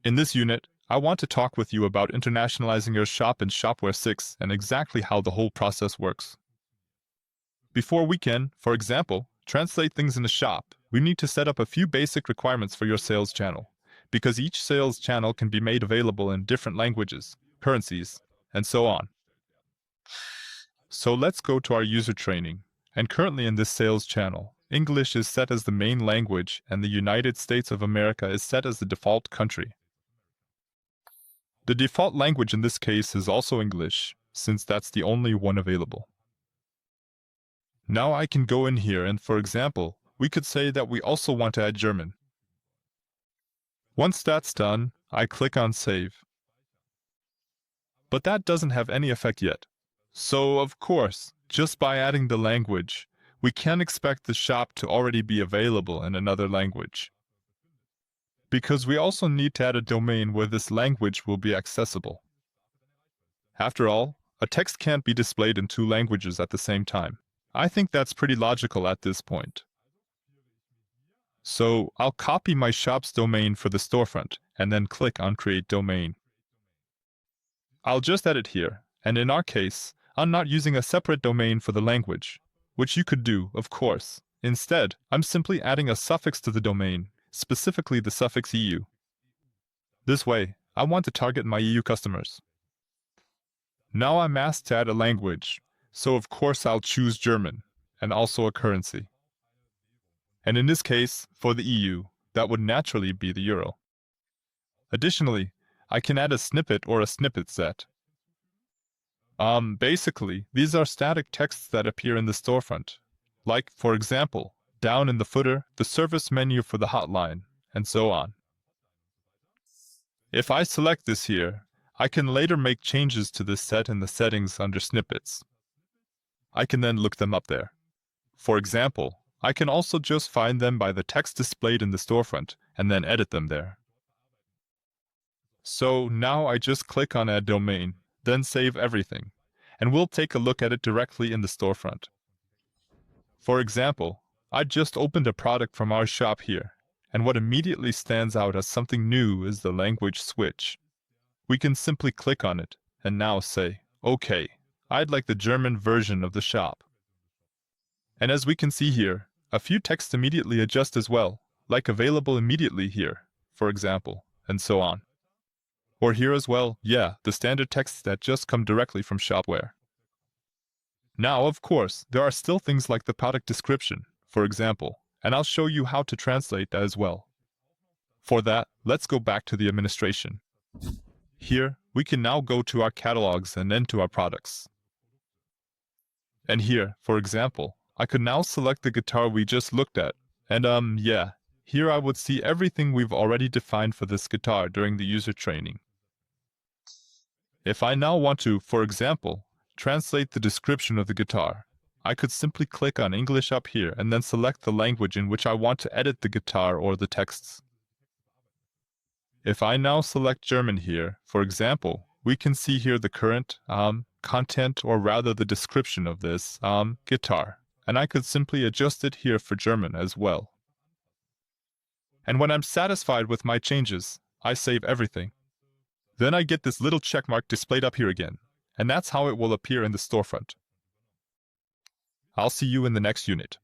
In this unit, I want to talk with you about internationalizing your shop in Shopware 6 and exactly how the whole process works. Before we can, for example, translate things in a shop, we need to set up a few basic requirements for your sales channel, because each sales channel can be made available in different languages, currencies, and so on. So let's go to our user training, and currently in this sales channel, English is set as the main language and the United States of America is set as the default country. The default language in this case is also English, since that's the only one available. Now I can go in here and, for example, we could say that we also want to add German. Once that's done, I click on Save. But that doesn't have any effect yet. So, of course, just by adding the language, we can't expect the shop to already be available in another language. Because we also need to add a domain where this language will be accessible. After all, a text can't be displayed in two languages at the same time. I think that's pretty logical at this point. So I'll copy my shop's domain for the storefront and then click on Create Domain. I'll just edit here, and in our case, I'm not using a separate domain for the language, which you could do, of course. Instead, I'm simply adding a suffix to the domain, specifically the suffix EU. This way, I want to target my EU customers. Now I'm asked to add a language, so of course I'll choose German, and also a currency. And in this case, for the EU, that would naturally be the euro. Additionally, I can add a snippet or a snippet set. Basically, these are static texts that appear in the storefront, like, for example, down in the footer, the service menu for the hotline, and so on. If I select this here, I can later make changes to this set in the settings under snippets. I can then look them up there. For example, I can also just find them by the text displayed in the storefront and then edit them there. So now I just click on Add Domain, then save everything, and we'll take a look at it directly in the storefront. For example, I just opened a product from our shop here, and what immediately stands out as something new is the language switch. We can simply click on it and now say, OK, I'd like the German version of the shop. And as we can see here, a few texts immediately adjust as well, like available immediately here, for example, and so on. Or here as well, yeah, the standard texts that just come directly from Shopware. Now, of course, there are still things like the product description, for example, and I'll show you how to translate that as well. For that, let's go back to the administration. Here, we can now go to our catalogs and then to our products. And here, for example, I could now select the guitar we just looked at, and yeah, here I would see everything we've already defined for this guitar during the user training. If I now want to, for example, translate the description of the guitar, I could simply click on English up here and then select the language in which I want to edit the guitar or the texts. If I now select German here, for example, we can see here the current content, or rather the description of this guitar, and I could simply adjust it here for German as well. And when I'm satisfied with my changes, I save everything. Then I get this little checkmark displayed up here again, and that's how it will appear in the storefront. I'll see you in the next unit.